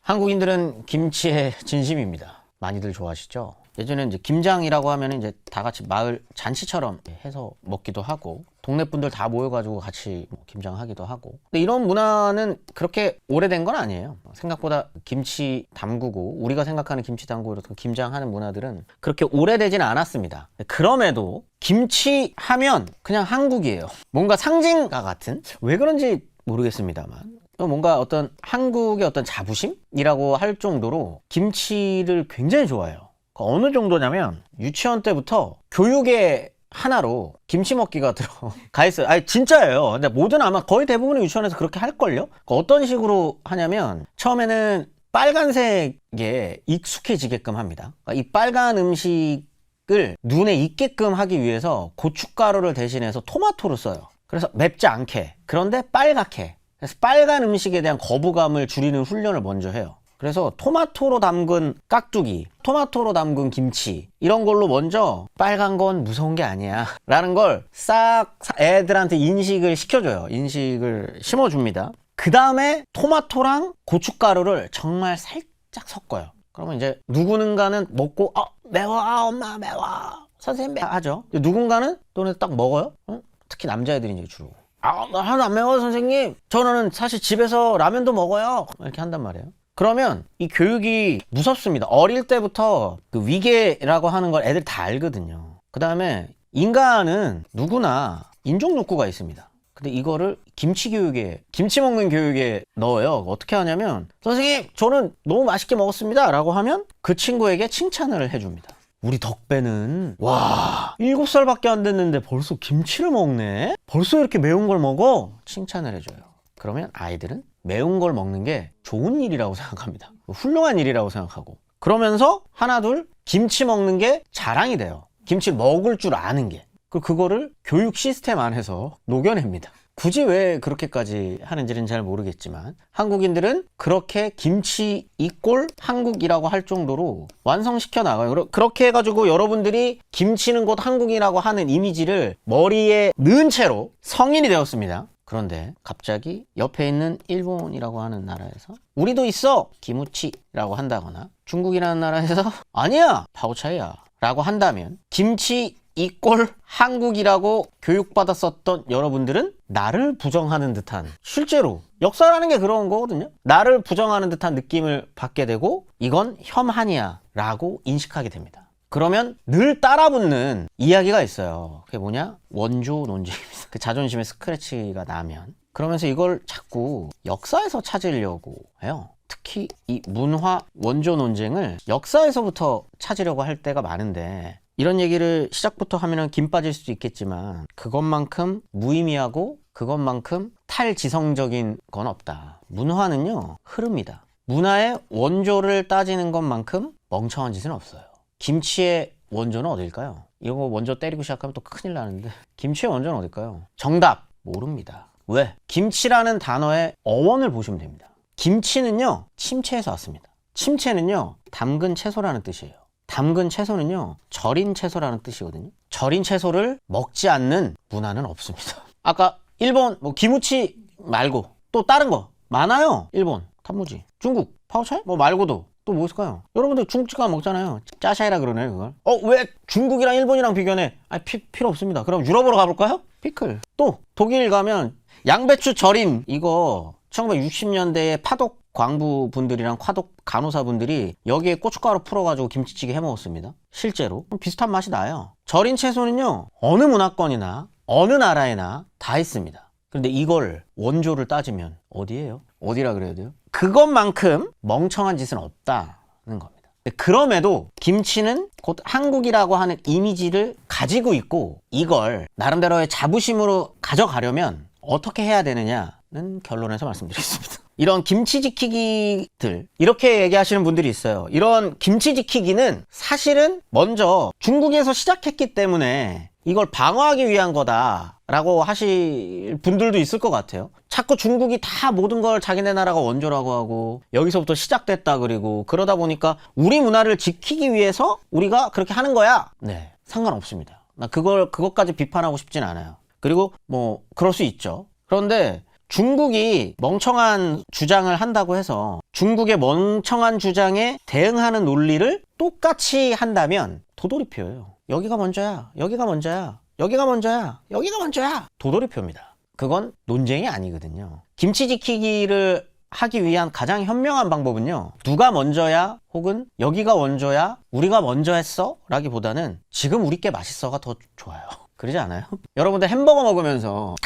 한국인들은 김치의 진심입니다. 많이들 좋아하시죠? 예전에 이제 김장이라고 하면 이제 다 같이 마을 잔치처럼 해서 먹기도 하고, 동네 분들 다 모여가지고 같이 김장하기도 하고. 근데 이런 문화는 그렇게 오래된 건 아니에요. 생각보다 김치 담그고, 우리가 생각하는 김치 담그고 이렇게 김장하는 문화들은 그렇게 오래되진 않았습니다. 그럼에도 김치 하면 그냥 한국이에요. 뭔가 상징과 같은? 왜 그런지 모르겠습니다만. 뭔가 어떤 한국의 어떤 자부심이라고 할 정도로 김치를 굉장히 좋아해요. 어느 정도냐면 유치원 때부터 교육의 하나로 김치 먹기가 들어가 있어요. 아니 진짜예요. 근데 모든 아마 거의 대부분의 유치원에서 그렇게 할걸요? 어떤 식으로 하냐면 처음에는 빨간색에 익숙해지게끔 합니다. 이 빨간 음식을 눈에 익게끔 하기 위해서 고춧가루를 대신해서 토마토를 써요. 그래서 맵지 않게, 그런데 빨갛게. 그래서 빨간 음식에 대한 거부감을 줄이는 훈련을 먼저 해요. 그래서 토마토로 담근 깍두기, 토마토로 담근 김치, 이런 걸로 먼저 빨간 건 무서운 게 아니야 라는 걸 싹 애들한테 인식을 시켜줘요. 인식을 심어줍니다. 그 다음에 토마토랑 고춧가루를 정말 살짝 섞어요. 그러면 이제 누구는가는 먹고 매워, 엄마 매워, 선생님 매워 하죠. 누군가는 또는 딱 먹어요. 특히 남자애들이 이제 주로 하나도 안 매워 선생님, 저는 사실 집에서 라면도 먹어요, 이렇게 한단 말이에요. 그러면 이 교육이 무섭습니다. 어릴 때부터 그 위계라고 하는 걸 애들 다 알거든요. 그 다음에 인간은 누구나 인종 욕구가 있습니다. 근데 이거를 김치 교육에, 김치 먹는 교육에 넣어요. 어떻게 하냐면, 선생님 저는 너무 맛있게 먹었습니다 라고 하면 그 친구에게 칭찬을 해줍니다. 우리 덕배는 와 7살밖에 안 됐는데 벌써 김치를 먹네? 벌써 이렇게 매운 걸 먹어? 칭찬을 해줘요. 그러면 아이들은 매운 걸 먹는 게 좋은 일이라고 생각합니다. 훌륭한 일이라고 생각하고, 그러면서 하나둘 김치 먹는 게 자랑이 돼요. 김치를 먹을 줄 아는 게. 그거를 교육 시스템 안에서 녹여냅니다. 굳이 왜 그렇게까지 하는지는 잘 모르겠지만 한국인들은 그렇게 김치 이꼴 한국이라고 할 정도로 완성시켜 나가요. 그렇게 해가지고 여러분들이 김치는 곧 한국이라고 하는 이미지를 머리에 넣은 채로 성인이 되었습니다. 그런데 갑자기 옆에 있는 일본이라고 하는 나라에서 우리도 있어 기무치라고 한다거나, 중국이라는 나라에서 아니야 파오차이야 라고 한다면, 김치 이꼴 한국이라고 교육받았었던 여러분들은 나를 부정하는 듯한, 실제로 역사라는 게 그런 거거든요. 나를 부정하는 듯한 느낌을 받게 되고, 이건 혐한이야 라고 인식하게 됩니다. 그러면 늘 따라붙는 이야기가 있어요. 그게 뭐냐? 원조 논쟁입니다. 그 자존심에 스크래치가 나면, 그러면서 이걸 자꾸 역사에서 찾으려고 해요. 특히 이 문화 원조 논쟁을 역사에서부터 찾으려고 할 때가 많은데, 이런 얘기를 시작부터 하면은 김 빠질 수도 있겠지만 그것만큼 무의미하고 그것만큼 탈지성적인 건 없다. 문화는요 흐릅니다. 문화의 원조를 따지는 것만큼 멍청한 짓은 없어요. 김치의 원조는 어딜까요? 이거 먼저 때리고 시작하면 또 큰일 나는데, 김치의 원조는 어딜까요? 정답 모릅니다. 왜? 김치라는 단어의 어원을 보시면 됩니다. 김치는요 침채에서 왔습니다. 침채는요 담근 채소라는 뜻이에요. 담근 채소는요 절인 채소라는 뜻이거든요. 절인 채소를 먹지 않는 문화는 없습니다. 아까 일본 기무치 말고 또 다른 거 많아요. 일본 단무지, 중국 파오차이 말고도 또 뭐 있을까요? 여러분들 중국집가 먹잖아요. 짜샤이라 그러네 그걸. 왜 중국이랑 일본이랑 비교하네? 필요 없습니다. 그럼 유럽으로 가볼까요? 피클. 또 독일 가면 양배추 절임, 이거 1960년대에 파독 광부 분들이랑 화독 간호사 분들이 여기에 고춧가루 풀어가지고 김치찌개 해 먹었습니다. 실제로 비슷한 맛이 나요. 절인 채소는요 어느 문화권이나 어느 나라에나 다 있습니다. 그런데 이걸 원조를 따지면 어디예요? 어디라 그래야 돼요? 그것만큼 멍청한 짓은 없다는 겁니다. 그럼에도 김치는 곧 한국이라고 하는 이미지를 가지고 있고, 이걸 나름대로의 자부심으로 가져가려면 어떻게 해야 되느냐는 결론에서 말씀드리겠습니다. 이런 김치 지키기들, 이렇게 얘기하시는 분들이 있어요. 이런 김치 지키기는 사실은 먼저 중국에서 시작했기 때문에 이걸 방어하기 위한 거다 라고 하실 분들도 있을 것 같아요. 자꾸 중국이 다 모든 걸 자기네 나라가 원조라고 하고 여기서부터 시작됐다 그리고, 그러다 보니까 우리 문화를 지키기 위해서 우리가 그렇게 하는 거야. 네, 상관없습니다. 나 그것까지 비판하고 싶진 않아요. 그리고 그럴 수 있죠. 그런데 중국이 멍청한 주장을 한다고 해서 중국의 멍청한 주장에 대응하는 논리를 똑같이 한다면 도돌이표예요. 여기가 먼저야, 여기가 먼저야, 여기가 먼저야, 여기가 먼저야. 도돌이표입니다. 그건 논쟁이 아니거든요. 김치 지키기를 하기 위한 가장 현명한 방법은요, 누가 먼저야 혹은 여기가 먼저야 우리가 먼저 했어 라기보다는 지금 우리 게 맛있어가 더 좋아요. 그러지 않아요? 여러분들 햄버거 먹으면서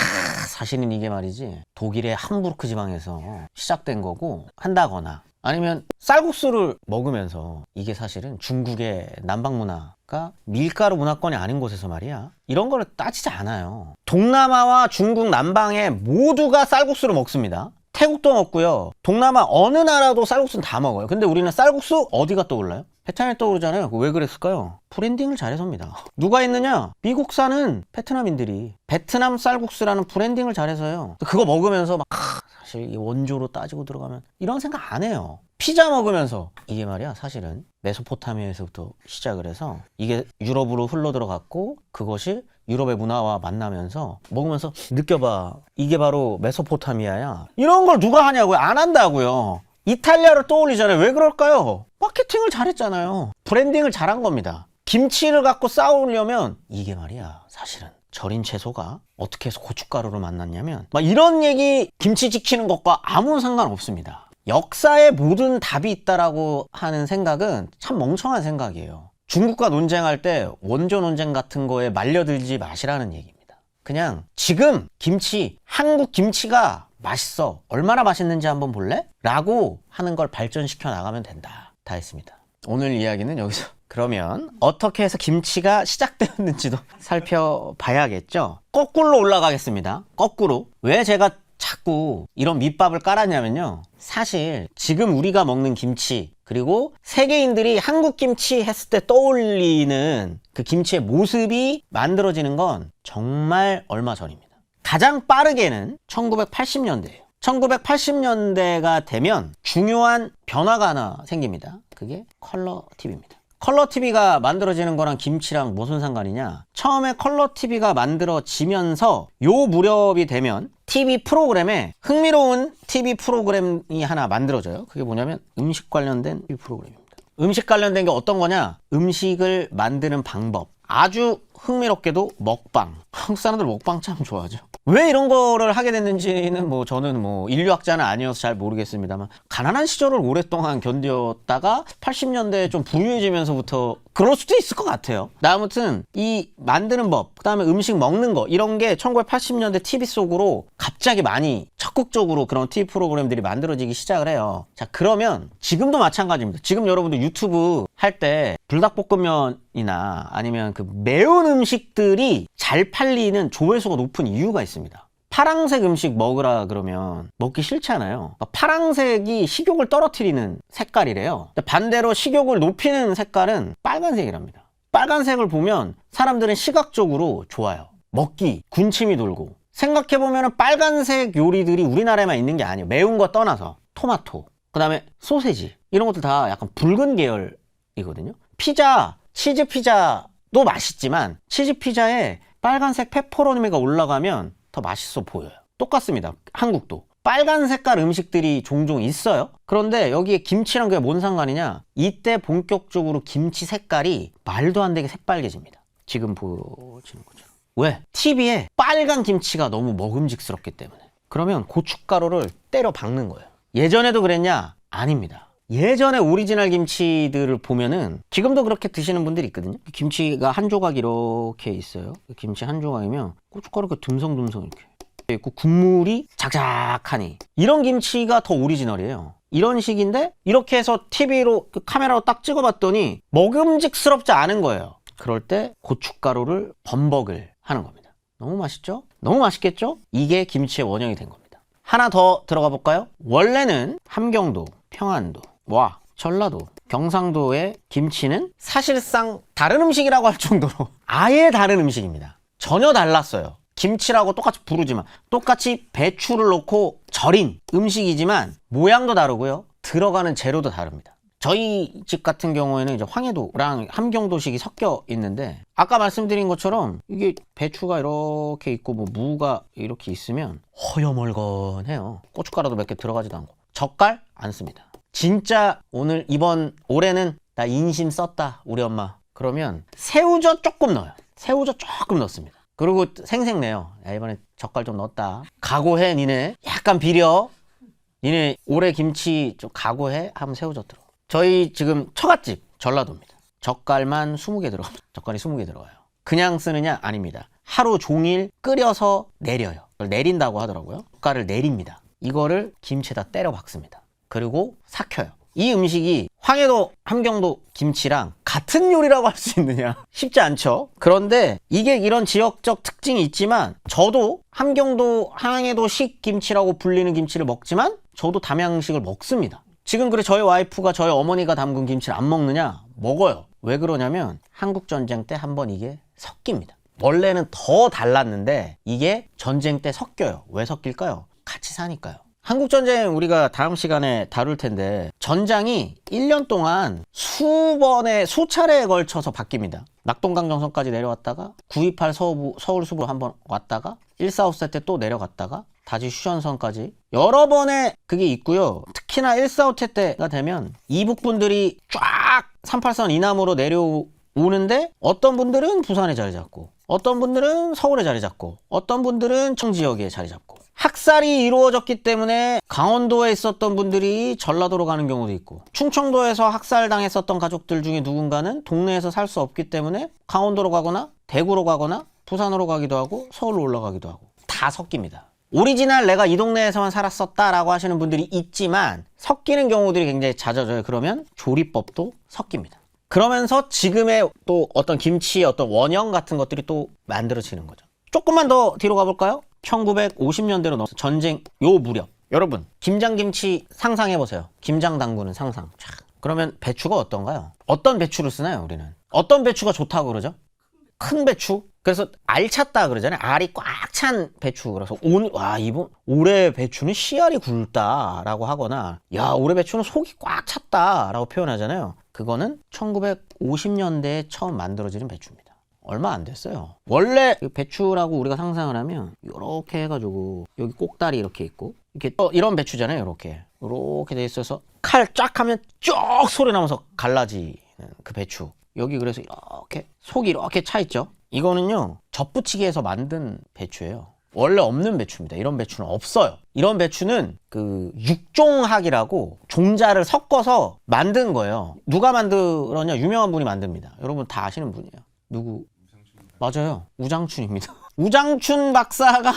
사실은 이게 말이지 독일의 함부르크 지방에서 시작된 거고 한다거나, 아니면 쌀국수를 먹으면서 이게 사실은 중국의 남방 문화가 밀가루 문화권이 아닌 곳에서 말이야, 이런 거를 따지지 않아요. 동남아와 중국 남방에 모두가 쌀국수를 먹습니다. 태국도 먹고요, 동남아 어느 나라도 쌀국수는 다 먹어요. 근데 우리는 쌀국수 어디가 떠올라요? 베트남이 떠오르잖아요. 왜 그랬을까요? 브랜딩을 잘해서입니다. 누가 했느냐? 미국사는 베트남인들이 베트남 쌀국수라는 브랜딩을 잘해서요. 그거 먹으면서 막 사실 이 원조로 따지고 들어가면 이런 생각 안 해요. 피자 먹으면서 이게 말이야 사실은 메소포타미아에서부터 시작을 해서 이게 유럽으로 흘러 들어갔고, 그것이 유럽의 문화와 만나면서 먹으면서 느껴봐, 이게 바로 메소포타미아야. 이런 걸 누가 하냐고요? 안 한다고요. 이탈리아를 떠올리잖아요. 왜 그럴까요? 마케팅을 잘했잖아요. 브랜딩을 잘한 겁니다. 김치를 갖고 싸우려면 이게 말이야 사실은 절인 채소가 어떻게 해서 고춧가루를 만났냐면 막 이런 얘기, 김치 지키는 것과 아무 상관없습니다. 역사에 모든 답이 있다라고 하는 생각은 참 멍청한 생각이에요. 중국과 논쟁할 때 원조 논쟁 같은 거에 말려들지 마시라는 얘기입니다. 그냥 지금 김치, 한국 김치가 맛있어, 얼마나 맛있는지 한번 볼래? 라고 하는 걸 발전시켜 나가면 된다. 다 했습니다. 오늘 이야기는 여기서 그러면 어떻게 해서 김치가 시작되었는지도 살펴봐야겠죠. 거꾸로 올라가겠습니다. 거꾸로. 왜 제가 자꾸 이런 밑밥을 깔았냐면요, 사실 지금 우리가 먹는 김치, 그리고 세계인들이 한국 김치 했을 때 떠올리는 그 김치의 모습이 만들어지는 건 정말 얼마 전입니다. 가장 빠르게는 1980년대예요. 1980년대가 되면 중요한 변화가 하나 생깁니다. 그게 컬러 TV입니다. 컬러 TV가 만들어지는 거랑 김치랑 무슨 상관이냐? 처음에 컬러 TV가 만들어지면서 요 무렵이 되면 TV 프로그램에 흥미로운 TV 프로그램이 하나 만들어져요. 그게 뭐냐면 음식 관련된 TV 프로그램입니다. 음식 관련된 게 어떤 거냐? 음식을 만드는 방법. 아주 흥미롭게도 먹방. 한국 사람들 먹방 참 좋아하죠. 왜 이런 거를 하게 됐는지는 저는 인류학자는 아니어서 잘 모르겠습니다만, 가난한 시절을 오랫동안 견뎠다가 80년대에 좀 부유해지면서부터 그럴 수도 있을 것 같아요. 아무튼 이 만드는 법, 그 다음에 음식 먹는 거, 이런 게 1980년대 TV 속으로 갑자기 많이 적극적으로 그런 TV 프로그램들이 만들어지기 시작을 해요. 자, 그러면 지금도 마찬가지입니다. 지금 여러분들 유튜브 할 때 불닭볶음면이나 아니면 그 매운 음식들이 잘 팔리는 조회수가 높은 이유가 있습니다. 파랑색 음식 먹으라 그러면 먹기 싫잖아요. 파랑색이 식욕을 떨어뜨리는 색깔이래요. 반대로 식욕을 높이는 색깔은 빨간색이랍니다. 빨간색을 보면 사람들은 시각적으로 좋아요. 먹기, 군침이 돌고. 생각해보면 빨간색 요리들이 우리나라에만 있는 게 아니에요. 매운 거 떠나서 토마토, 그 다음에 소세지, 이런 것도 다 약간 붉은 계열이거든요. 피자, 치즈 피자도 맛있지만 치즈 피자에 빨간색 페퍼로니가 올라가면 더 맛있어 보여요. 똑같습니다. 한국도 빨간 색깔 음식들이 종종 있어요. 그런데 여기에 김치랑 그게 뭔 상관이냐? 이때 본격적으로 김치 색깔이 말도 안 되게 새빨개집니다. 지금 보시는 것처럼. 왜? TV에 빨간 김치가 너무 먹음직스럽기 때문에. 그러면 고춧가루를 때려 박는 거예요. 예전에도 그랬냐? 아닙니다. 예전에 오리지널 김치들을 보면은 지금도 그렇게 드시는 분들이 있거든요. 김치가 한 조각 이렇게 있어요. 김치 한 조각이면 고춧가루가 듬성듬성 이렇게 있고 국물이 작작하니, 이런 김치가 더 오리지널이에요. 이런 식인데 이렇게 해서 TV로 카메라로 딱 찍어봤더니 먹음직스럽지 않은 거예요. 그럴 때 고춧가루를 범벅을 하는 겁니다. 너무 맛있죠? 너무 맛있겠죠? 이게 김치의 원형이 된 겁니다. 하나 더 들어가 볼까요? 원래는 함경도, 평안도, 전라도, 경상도의 김치는 사실상 다른 음식이라고 할 정도로 아예 다른 음식입니다. 전혀 달랐어요. 김치라고 똑같이 부르지만, 똑같이 배추를 넣고 절인 음식이지만 모양도 다르고요, 들어가는 재료도 다릅니다. 저희 집 같은 경우에는 이제 황해도랑 함경도식이 섞여 있는데 아까 말씀드린 것처럼 이게 배추가 이렇게 있고 뭐 무가 이렇게 있으면 허여멀건해요. 고춧가루도 몇 개 들어가지도 않고. 젓갈 안 씁니다. 진짜 이번 올해는 나 인심 썼다 우리 엄마 그러면 새우젓 조금 넣어요. 새우젓 조금 넣습니다. 그리고 생색내요. 야, 이번에 젓갈 좀 넣었다. 각오해 니네. 약간 비려. 니네 올해 김치 좀 각오해 하면 새우젓 들어. 저희 지금 처갓집 전라도입니다. 젓갈만 20개 들어갑니다. 젓갈이 20개 들어가요. 그냥 쓰느냐? 아닙니다. 하루 종일 끓여서 내려요. 그걸 내린다고 하더라고요. 젓갈을 내립니다. 이거를 김치에다 때려 박습니다. 그리고 삭혀요. 이 음식이 황해도 함경도 김치랑 같은 요리라고 할 수 있느냐 쉽지 않죠. 그런데 이게 이런 지역적 특징이 있지만 저도 함경도 황해도식 김치라고 불리는 김치를 먹지만 저도 담양식을 먹습니다. 지금 그래 저희 와이프가 저희 어머니가 담근 김치를 안 먹느냐? 먹어요. 왜 그러냐면 한국전쟁 때 한번 이게 섞입니다. 원래는 더 달랐는데 이게 전쟁 때 섞여요. 왜 섞일까요? 같이 사니까요. 한국전쟁 우리가 다음 시간에 다룰 텐데 전장이 1년 동안 수차례에 걸쳐서 바뀝니다. 낙동강정선까지 내려왔다가 9.28 서울 수보 한번 왔다가 1.4.5세 때 또 내려갔다가 다시 휴전선까지 여러 번의 그게 있고요. 특히나 1.4.5태 때가 되면 이북분들이 쫙 38선 이남으로 내려오는데 어떤 분들은 부산에 자리 잡고 어떤 분들은 서울에 자리 잡고 어떤 분들은 청지역에 자리 잡고 학살이 이루어졌기 때문에 강원도에 있었던 분들이 전라도로 가는 경우도 있고 충청도에서 학살당했었던 가족들 중에 누군가는 동네에서 살 수 없기 때문에 강원도로 가거나 대구로 가거나 부산으로 가기도 하고 서울로 올라가기도 하고 다 섞입니다. 오리지널 내가 이 동네에서만 살았었다 라고 하시는 분들이 있지만 섞이는 경우들이 굉장히 잦아져요. 그러면 조리법도 섞입니다. 그러면서 지금의 또 어떤 김치의 어떤 원형 같은 것들이 또 만들어지는 거죠. 조금만 더 뒤로 가볼까요? 1950년대로 넘어서 전쟁 요 무렵 여러분 김장김치 상상해보세요. 김장 담그는 상상. 그러면 배추가 어떤가요? 어떤 배추를 쓰나요 우리는? 어떤 배추가 좋다고 그러죠? 큰 배추? 그래서 알찼다 그러잖아요. 알이 꽉 찬 배추. 그래서 올해 배추는 씨알이 굵다 라고 하거나 야 올해 배추는 속이 꽉 찼다 라고 표현하잖아요. 그거는 1950년대에 처음 만들어지는 배추입니다. 얼마 안 됐어요. 원래 배추라고 우리가 상상을 하면 이렇게 해가지고 여기 꼭다리 이렇게 있고 이렇게 이런 배추잖아요. 이렇게 돼 있어서 칼 쫙 하면 쭉 소리 나면서 갈라지는 그 배추. 여기 그래서 이렇게 속이 이렇게 차 있죠. 이거는요 젖부치기에서 만든 배추예요. 원래 없는 배추입니다. 이런 배추는 없어요. 이런 배추는 그 육종학이라고 종자를 섞어서 만든 거예요. 누가 만들었냐? 유명한 분이 만듭니다. 여러분 다 아시는 분이에요. 누구? 맞아요. 우장춘입니다. 우장춘 박사가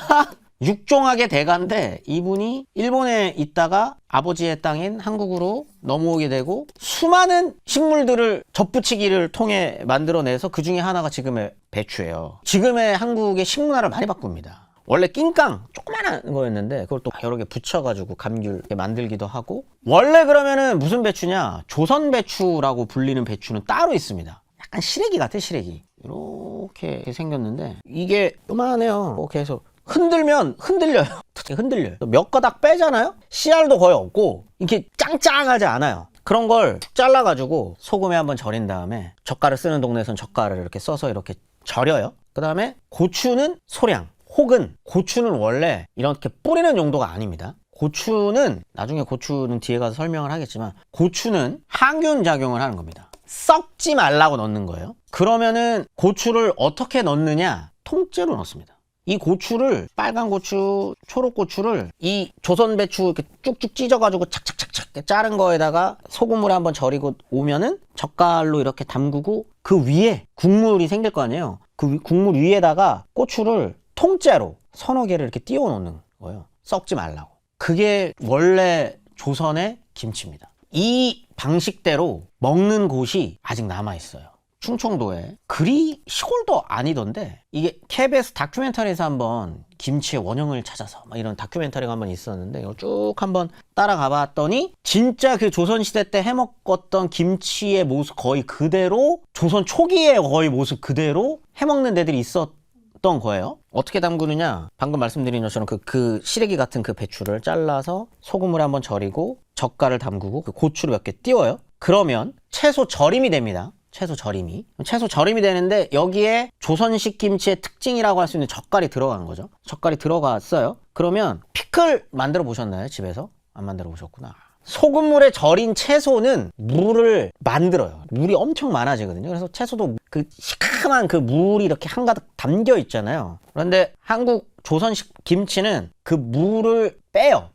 육종학의 대가인데 이분이 일본에 있다가 아버지의 땅인 한국으로 넘어오게 되고 수많은 식물들을 젖부치기를 통해 만들어내서 그 중에 하나가 지금의 배추예요. 지금의 한국의 식문화를 많이 바꿉니다. 원래 낑깡 조그만한 거였는데 그걸 또 여러 개 붙여가지고 감귤 만들기도 하고 원래 그러면은 무슨 배추냐? 조선 배추라고 불리는 배추는 따로 있습니다. 약간 시래기 같아 시래기. 이렇게 생겼는데 이게 요만해요. 이렇게 해서 흔들면 흔들려요. 흔들려요. 몇 가닥 빼잖아요? 씨알도 거의 없고 이렇게 짱짱하지 않아요. 그런 걸 잘라가지고 소금에 한번 절인 다음에 젓갈을 쓰는 동네에선 젓갈을 이렇게 써서 이렇게 절여요. 그 다음에 고추는 소량 혹은 고추는 원래 이렇게 뿌리는 용도가 아닙니다. 고추는 나중에 고추는 뒤에 가서 설명을 하겠지만 고추는 항균 작용을 하는 겁니다. 썩지 말라고 넣는 거예요. 그러면은 고추를 어떻게 넣느냐? 통째로 넣습니다. 이 고추를 빨간 고추, 초록 고추를 이 조선 배추 이렇게 쭉쭉 찢어가지고 착착착착 자른 거에다가 소금물에 한번 절이고 오면은 젓갈로 이렇게 담그고 그 위에 국물이 생길 거 아니에요. 그 국물 위에다가 고추를 통째로 서너 개를 이렇게 띄워 놓는 거예요. 썩지 말라고. 그게 원래 조선의 김치입니다. 이 방식대로 먹는 곳이 아직 남아있어요. 충청도에. 그리 시골도 아니던데 이게 KBS 다큐멘터리에서 한번 김치의 원형을 찾아서 막 이런 다큐멘터리가 한번 있었는데 이걸 쭉 한번 따라가 봤더니 진짜 그 조선시대 때 해먹었던 김치의 모습 거의 그대로 조선 초기의 거의 모습 그대로 해먹는 데들이 있었던 거예요. 어떻게 담그느냐? 방금 말씀드린 것처럼 그 시래기 같은 그 배추를 잘라서 소금을 한번 절이고 젓갈을 담그고 그 고추를 몇 개 띄워요. 그러면 채소 절임이 됩니다. 채소 절임이 되는데 여기에 조선식 김치의 특징이라고 할 수 있는 젓갈이 들어간 거죠. 젓갈이 들어갔어요. 그러면 피클 만들어 보셨나요? 집에서? 안 만들어 보셨구나. 소금물에 절인 채소는 물을 만들어요. 물이 엄청 많아지거든요. 그래서 채소도 그 시큼한 그 물이 이렇게 한가득 담겨 있잖아요. 그런데 한국 조선식 김치는 그 물을 빼요.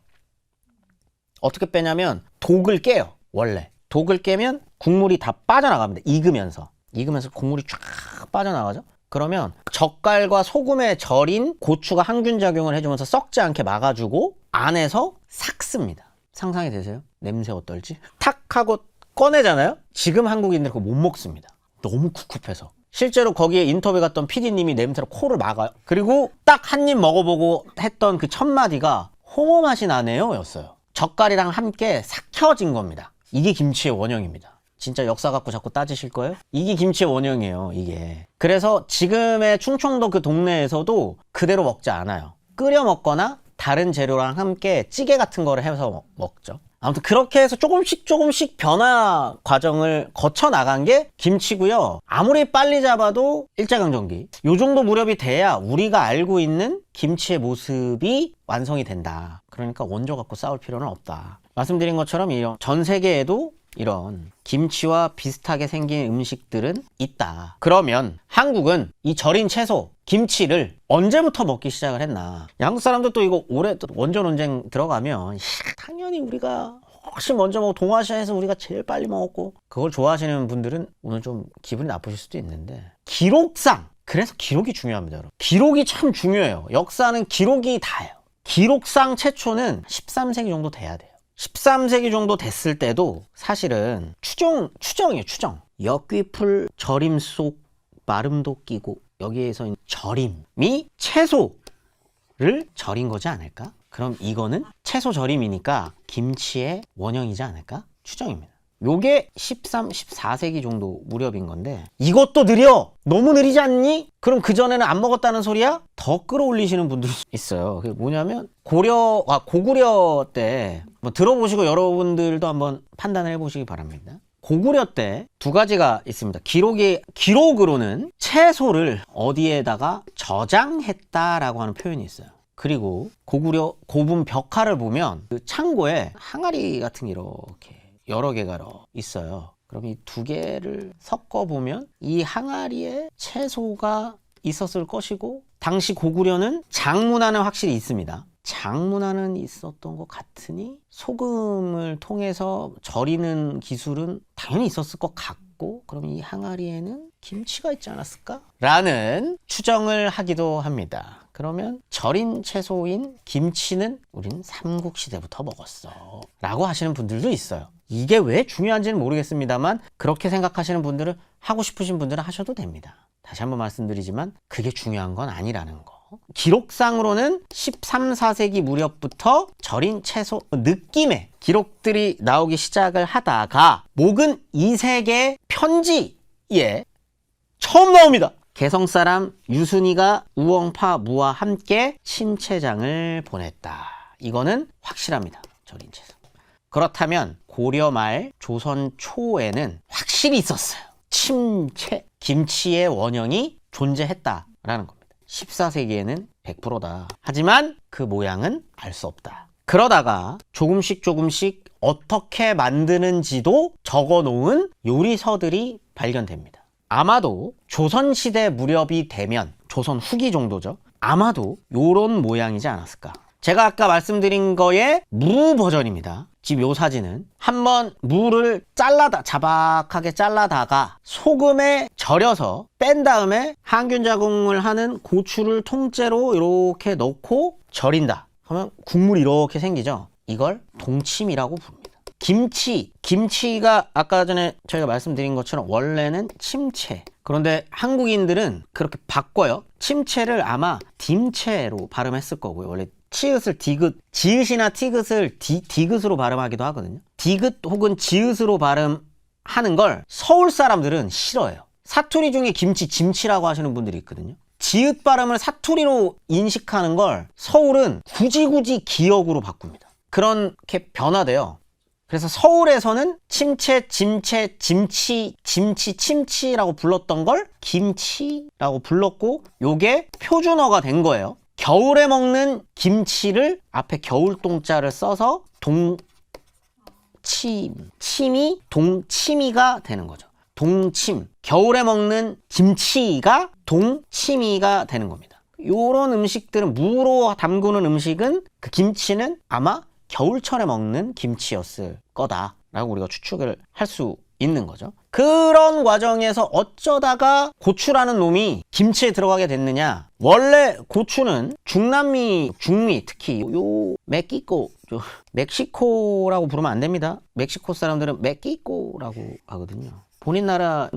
어떻게 빼냐면 독을 깨요. 원래 독을 깨면 국물이 다 빠져나갑니다. 익으면서 국물이 쫙 빠져나가죠. 그러면 젓갈과 소금에 절인 고추가 항균작용을 해주면서 썩지 않게 막아주고 안에서 삭습니다. 상상이 되세요? 냄새 어떨지? 탁 하고 꺼내잖아요? 지금 한국인들 그거 못 먹습니다. 너무 꿉꿉해서. 실제로 거기에 인터뷰 갔던 PD님이 냄새로 코를 막아요. 그리고 딱 한 입 먹어보고 했던 그 첫 마디가 홍어 맛이 나네요 였어요. 젓갈이랑 함께 삭혀진 겁니다. 이게 김치의 원형입니다. 진짜 역사 갖고 자꾸 따지실 거예요? 이게 김치의 원형이에요, 이게. 그래서 지금의 충청도 그 동네에서도 그대로 먹지 않아요. 끓여 먹거나 다른 재료랑 함께 찌개 같은 거를 해서 먹죠. 아무튼 그렇게 해서 조금씩 변화 과정을 거쳐 나간 게 김치고요. 아무리 빨리 잡아도 일제강점기 요 정도 무렵이 돼야 우리가 알고 있는 김치의 모습이 완성이 된다. 그러니까 원조 갖고 싸울 필요는 없다. 말씀드린 것처럼 전 세계에도 이런 김치와 비슷하게 생긴 음식들은 있다. 그러면 한국은 이 절인 채소 김치를 언제부터 먹기 시작을 했나? 양국 사람들 또 이거 올해 또 원조 논쟁 들어가면 당연히 우리가 훨씬 먼저 먹고 동아시아에서 우리가 제일 빨리 먹었고, 그걸 좋아하시는 분들은 오늘 좀 기분이 나쁘실 수도 있는데, 기록상, 그래서 기록이 중요합니다, 여러분. 기록이 참 중요해요. 역사는 기록이 다예요. 기록상 최초는 13세기 정도 돼야 돼요. 13세기 정도 됐을 때도 사실은 추정이에요, 추정. 역귀풀 절임 속 마름도 끼고, 여기에서 절임이 채소를 절인 거지 않을까? 그럼 이거는 채소 절임이니까 김치의 원형이지 않을까? 추정입니다. 요게 14세기 정도 무렵인 건데, 이것도 느려! 너무 느리지 않니? 그럼 그전에는 안 먹었다는 소리야? 더 끌어올리시는 분들이 있어요. 그게 뭐냐면 고구려 때 한번 들어보시고 여러분들도 한번 판단을 해보시기 바랍니다. 고구려 때 두 가지가 있습니다. 기록으로는 채소를 어디에다가 저장했다라고 하는 표현이 있어요. 그리고 고구려 고분 벽화를 보면 그 창고에 항아리 같은 게 이렇게 여러 개가 있어요. 그럼 이 두 개를 섞어 보면 이 항아리에 채소가 있었을 것이고, 당시 고구려는 장문화는 확실히 있습니다. 장문화는 있었던 것 같으니 소금을 통해서 절이는 기술은 당연히 있었을 것 같고, 그럼 이 항아리에는 김치가 있지 않았을까? 라는 추정을 하기도 합니다. 그러면 절인 채소인 김치는 우린 삼국시대부터 먹었어 라고 하시는 분들도 있어요. 이게 왜 중요한지는 모르겠습니다만, 그렇게 생각하시는 분들은, 하고 싶으신 분들은 하셔도 됩니다. 다시 한번 말씀드리지만 그게 중요한 건 아니라는 거. 기록상으로는 13, 14세기 무렵부터 절인 채소 느낌의 기록들이 나오기 시작을 하다가 목은 2세기 편지에 처음 나옵니다. 개성사람 유순이가 우엉파 무와 함께 침체장을 보냈다. 이거는 확실합니다. 절인 채소. 그렇다면 고려 말 조선 초에는 확실히 있었어요. 침체, 김치의 원형이 존재했다라는 겁니다. 14세기에는 100%다. 하지만 그 모양은 알 수 없다. 그러다가 조금씩 어떻게 만드는지도 적어놓은 요리서들이 발견됩니다. 아마도 조선시대 무렵이 되면, 조선 후기 정도죠. 아마도 요런 모양이지 않았을까. 제가 아까 말씀드린 거의 무 버전입니다. 지금 요 사진은 한번 무를 자박하게 잘라다가 소금에 절여서 뺀 다음에 항균 작용을 하는 고추를 통째로 이렇게 넣고 절인다 하면 국물이 이렇게 생기죠. 이걸 동침이라고 부릅니다. 김치가 아까 전에 저희가 말씀드린 것처럼 원래는 침체. 그런데 한국인들은 그렇게 바꿔요. 침체를 아마 딤체로 발음했을 거고요. 원래 치읓을 디귿, 지읒이나 티귿을 디귿으로 발음하기도 하거든요. 디귿 혹은 지읒으로 발음하는 걸 서울 사람들은 싫어해요. 사투리 중에 짐치라고 하시는 분들이 있거든요. 지읒 발음을 사투리로 인식하는 걸 서울은 굳이 기역으로 바꿉니다. 그렇게 변화돼요. 그래서 서울에서는 침체, 짐체, 짐치, 침치라고 불렀던 걸 김치라고 불렀고 요게 표준어가 된 거예요. 겨울에 먹는 김치를 앞에 겨울동자를 써서 침이 동치미가 되는 거죠. 동침. 겨울에 먹는 김치가 동치미가 되는 겁니다. 요런 음식들은 무로 담그는 음식은 그 김치는 아마 겨울철에 먹는 김치였을 거다라고 우리가 추측을 할 수 있는 거죠. 그런 과정에서 어쩌다가 고추라는 놈이 김치에 들어가게 됐느냐. 원래 고추는 중미 특히 요 멕시코라고 부르면 안 됩니다. 멕시코 사람들은 멕시코라고 하거든요. 본인 나라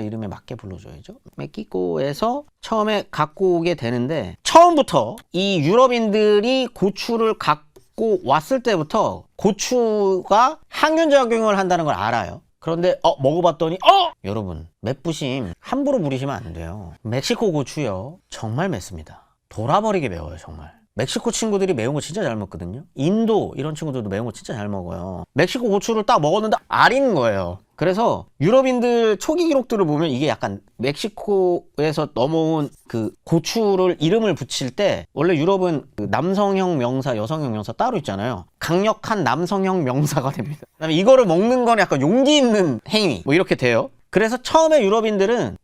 이름에 맞게 불러줘야죠. 멕시코에서 처음에 갖고 오게 되는데 처음부터 이 유럽인들이 고추를 갖고 왔을 때부터 고추가 항균작용을 한다는 걸 알아요. 그런데 먹어봤더니 여러분 맵부심 함부로 부리시면 안 돼요. 멕시코 고추요 정말 맵습니다. 돌아버리게 매워요 정말. 멕시코 친구들이 매운 거 진짜 잘 먹거든요. 인도 이런 친구들도 매운 거 진짜 잘 먹어요. 멕시코 고추를 딱 먹었는데 알인 거예요. 그래서 유럽인들 초기 기록들을 보면 이게 약간 멕시코에서 넘어온 그 고추를 이름을 붙일 때 원래 유럽은 그 남성형 명사, 여성형 명사 따로 있잖아요. 강력한 남성형 명사가 됩니다. 그다음에 이거를 먹는 건 약간 용기 있는 행위 뭐 이렇게 돼요. 그래서 처음에 유럽인들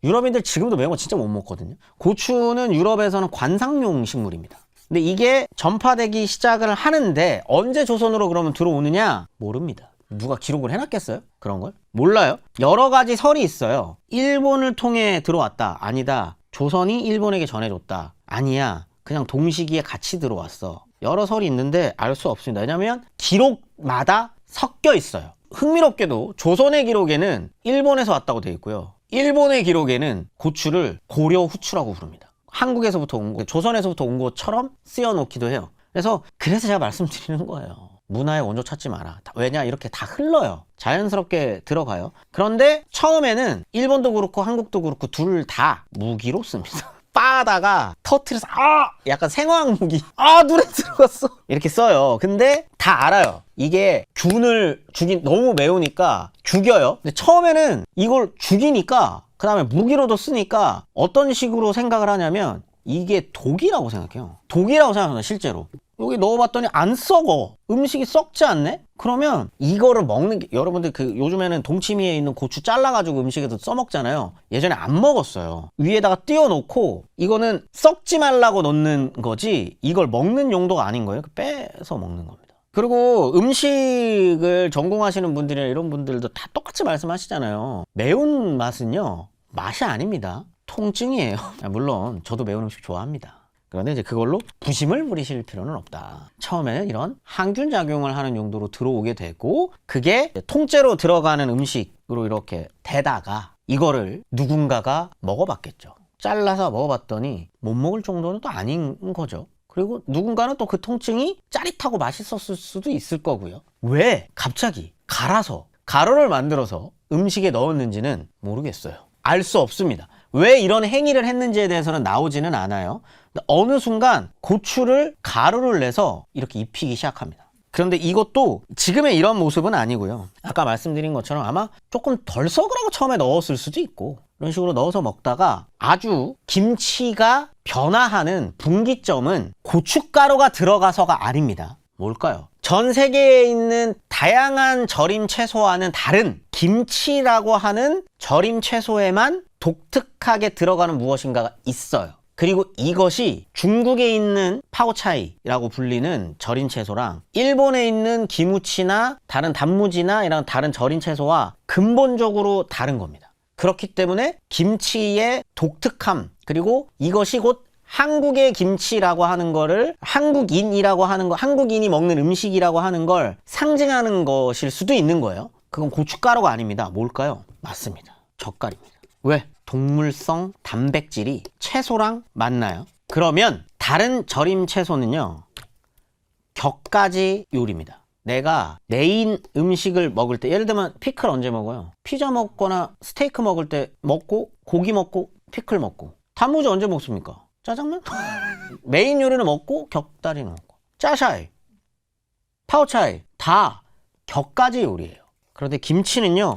지금도 매운 거 진짜 못 먹거든요. 고추는 유럽에서는 관상용 식물입니다. 근데 이게 전파되기 시작을 하는데 언제 조선으로 그러면 들어오느냐? 모릅니다. 누가 기록을 해놨겠어요? 그런 걸? 몰라요. 여러 가지 설이 있어요. 일본을 통해 들어왔다. 아니다. 조선이 일본에게 전해줬다. 아니야. 그냥 동시기에 같이 들어왔어. 여러 설이 있는데 알 수 없습니다. 왜냐면 기록마다 섞여 있어요. 흥미롭게도 조선의 기록에는 일본에서 왔다고 되어 있고요. 일본의 기록에는 고추를 고려 후추라고 부릅니다. 한국에서부터 온 거, 조선에서부터 온 것처럼 쓰여놓기도 해요. 그래서 제가 말씀드리는 거예요. 문화의 원조 찾지 마라. 왜냐? 이렇게 다 흘러요. 자연스럽게 들어가요. 그런데 처음에는 일본도 그렇고 한국도 그렇고 둘 다 무기로 씁니다. 빠다가 터트려서 약간 생화학 무기 눈에 들어갔어 이렇게 써요. 근데 다 알아요. 이게 균을 너무 매우니까 죽여요. 근데 처음에는 이걸 죽이니까 그 다음에 무기로도 쓰니까 어떤 식으로 생각을 하냐면 이게 독이라고 생각해요. 독이라고 생각하는 실제로. 여기 넣어봤더니 안 썩어. 음식이 썩지 않네? 그러면 이거를 먹는 게 여러분들 요즘에는 동치미에 있는 고추 잘라가지고 음식에도 써먹잖아요. 예전에 안 먹었어요. 위에다가 띄워놓고 이거는 썩지 말라고 넣는 거지 이걸 먹는 용도가 아닌 거예요. 빼서 먹는 겁니다. 그리고 음식을 전공하시는 분들이나 이런 분들도 다 똑같이 말씀하시잖아요. 매운 맛은요 맛이 아닙니다. 통증이에요. 물론 저도 매운 음식 좋아합니다. 그런데 이제 그걸로 부심을 부리실 필요는 없다. 처음에는 이런 항균 작용을 하는 용도로 들어오게 되고 그게 통째로 들어가는 음식으로 이렇게 되다가 이거를 누군가가 먹어봤겠죠. 잘라서 먹어봤더니 못 먹을 정도는 또 아닌 거죠. 그리고 누군가는 또 그 통증이 짜릿하고 맛있었을 수도 있을 거고요. 왜 갑자기 갈아서 가루를 만들어서 음식에 넣었는지는 모르겠어요. 알 수 없습니다. 왜 이런 행위를 했는지에 대해서는 나오지는 않아요. 어느 순간 고추를 가루를 내서 이렇게 입히기 시작합니다. 그런데 이것도 지금의 이런 모습은 아니고요. 아까 말씀드린 것처럼 아마 조금 덜 썩으라고 처음에 넣었을 수도 있고 이런 식으로 넣어서 먹다가 아주 김치가 변화하는 분기점은 고춧가루가 들어가서가 아닙니다. 뭘까요? 전 세계에 있는 다양한 절임 채소와는 다른 김치라고 하는 절임 채소에만 독특하게 들어가는 무엇인가가 있어요. 그리고 이것이 중국에 있는 파오차이라고 불리는 절임 채소랑 일본에 있는 기무치나 다른 단무지나 이런 다른 절임 채소와 근본적으로 다른 겁니다. 그렇기 때문에 김치의 독특함 그리고 이것이 곧 한국의 김치라고 하는 거를 한국인이라고 하는 거, 한국인이 먹는 음식이라고 하는 걸 상징하는 것일 수도 있는 거예요. 그건 고춧가루가 아닙니다. 뭘까요? 맞습니다. 젓갈입니다. 왜? 동물성 단백질이 채소랑 맞나요? 그러면 다른 절임 채소는요. 격가지 요리입니다. 내가 메인 음식을 먹을 때 예를 들면 피클 언제 먹어요? 피자 먹거나 스테이크 먹을 때 먹고 고기 먹고 피클 먹고 단무지 언제 먹습니까? 짜장면? 메인 요리는 먹고 격다리는 먹고 짜샤이, 파오차이 다 격가지 요리예요. 그런데 김치는요,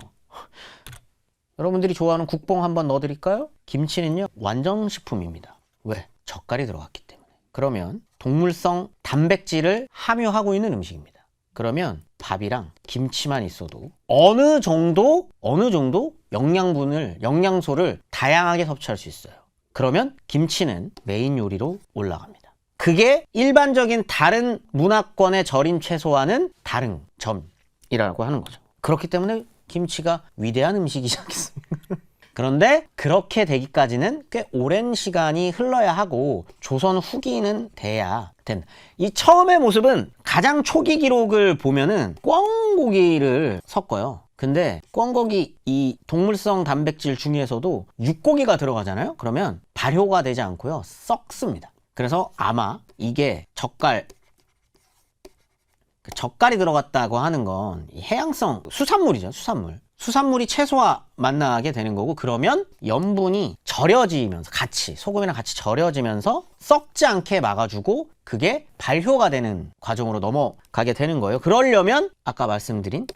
여러분들이 좋아하는 국뽕 한번 넣어드릴까요? 김치는요, 완전식품입니다. 왜? 젓갈이 들어갔기 때문에. 그러면 동물성 단백질을 함유하고 있는 음식입니다. 그러면 밥이랑 김치만 있어도 어느 정도 영양소를 다양하게 섭취할 수 있어요. 그러면 김치는 메인 요리로 올라갑니다. 그게 일반적인 다른 문화권의 절임 채소와는 다른 점이라고 하는 거죠. 그렇기 때문에 김치가 위대한 음식이지 않겠습니까? 그런데 그렇게 되기까지는 꽤 오랜 시간이 흘러야 하고 조선 후기는 돼야 된다. 이 처음의 모습은 가장 초기 기록을 보면은 꿩고기를 섞어요. 근데 꿩고기 이 동물성 단백질 중에서도 육고기가 들어가잖아요. 그러면 발효가 되지 않고요, 썩습니다. 그래서 아마 이게 젓갈이 들어갔다고 하는 건 해양성 수산물이죠. 수산물이 채소와 만나게 되는 거고, 그러면 염분이 절여지면서 소금이랑 같이 절여지면서 썩지 않게 막아주고 그게 발효가 되는 과정으로 넘어가게 되는 거예요. 그러려면 아까 말씀드린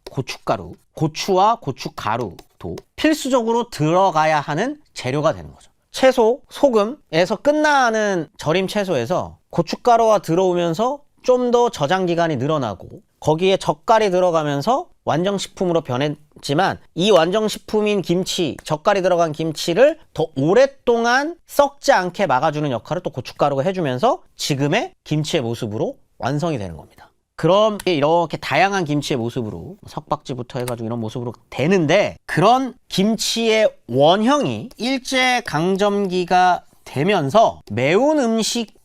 고추와 고춧가루도 필수적으로 들어가야 하는 재료가 되는 거죠. 채소, 소금에서 끝나는 절임 채소에서 고춧가루가 들어오면서 좀 더 저장 기간이 늘어나고 거기에 젓갈이 들어가면서 완성식품으로 변했지만, 이 완성식품인 김치, 젓갈이 들어간 김치를 더 오랫동안 썩지 않게 막아주는 역할을 또 고춧가루가 해주면서 지금의 김치의 모습으로 완성이 되는 겁니다. 그럼 이렇게 다양한 김치의 모습으로 석박지부터 해가지고 이런 모습으로 되는데, 그런 김치의 원형이 일제강점기가 되면서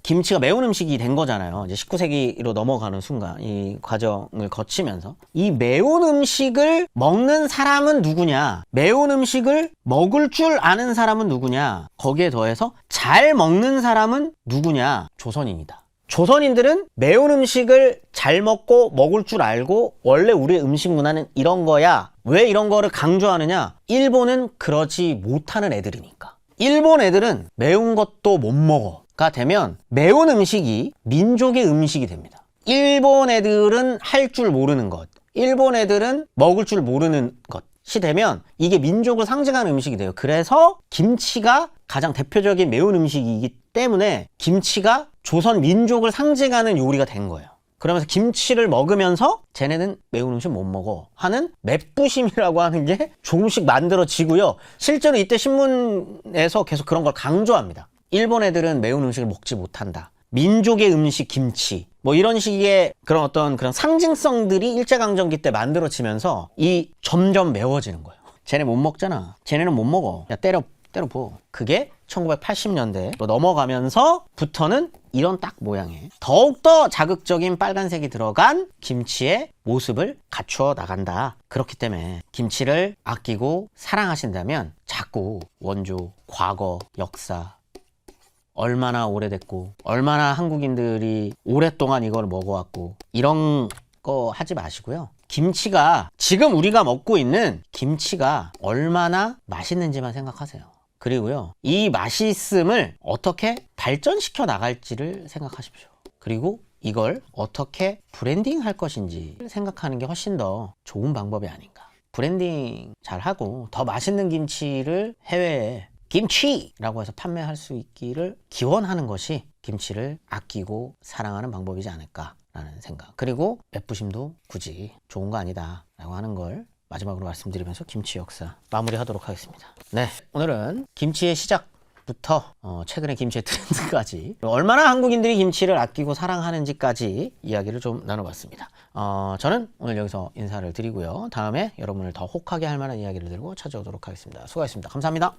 김치가 매운 음식이 된 거잖아요. 이제 19세기로 넘어가는 순간 이 과정을 거치면서 이 매운 음식을 먹는 사람은 누구냐, 매운 음식을 먹을 줄 아는 사람은 누구냐, 거기에 더해서 잘 먹는 사람은 누구냐, 조선인이다. 조선인들은 매운 음식을 잘 먹고 먹을 줄 알고 원래 우리의 음식 문화는 이런 거야. 왜 이런 거를 강조하느냐? 일본은 그러지 못하는 애들이니까. 일본 애들은 매운 것도 못 먹어가 되면 매운 음식이 민족의 음식이 됩니다. 일본 애들은 할 줄 모르는 것, 일본 애들은 먹을 줄 모르는 것이 되면 이게 민족을 상징하는 음식이 돼요. 그래서 김치가 가장 대표적인 매운 음식이기 때문에 김치가 조선 민족을 상징하는 요리가 된 거예요. 그러면서 김치를 먹으면서 쟤네는 매운 음식 못 먹어 하는 맵부심이라고 하는 게 조금씩 만들어지고요. 실제로 이때 신문에서 계속 그런 걸 강조합니다. 일본 애들은 매운 음식을 먹지 못한다. 민족의 음식 김치. 뭐 이런 식의 그런 상징성들이 일제강점기 때 만들어지면서 이 점점 매워지는 거예요. 쟤네 못 먹잖아. 쟤네는 못 먹어. 야, 때려보. 그게 1980년대로 넘어가면서부터는 이런 딱 모양의 더욱더 자극적인 빨간색이 들어간 김치의 모습을 갖추어 나간다. 그렇기 때문에 김치를 아끼고 사랑하신다면 자꾸 원조, 과거, 역사, 얼마나 오래됐고 얼마나 한국인들이 오랫동안 이걸 먹어왔고 이런 거 하지 마시고요. 김치가 지금 우리가 먹고 있는 김치가 얼마나 맛있는지만 생각하세요. 그리고요, 이 맛있음을 어떻게 발전시켜 나갈지를 생각하십시오. 그리고 이걸 어떻게 브랜딩 할 것인지 생각하는 게 훨씬 더 좋은 방법이 아닌가. 브랜딩 잘하고 더 맛있는 김치를 해외에 김치라고 해서 판매할 수 있기를 기원하는 것이 김치를 아끼고 사랑하는 방법이지 않을까라는 생각. 그리고 맵부심도 굳이 좋은 거 아니다 라고 하는 걸 마지막으로 말씀드리면서 김치 역사 마무리하도록 하겠습니다. 네, 오늘은 김치의 시작부터 최근의 김치의 트렌드까지 얼마나 한국인들이 김치를 아끼고 사랑하는지까지 이야기를 좀 나눠봤습니다. 저는 오늘 여기서 인사를 드리고요. 다음에 여러분을 더 혹하게 할 만한 이야기를 들고 찾아오도록 하겠습니다. 수고하셨습니다. 감사합니다.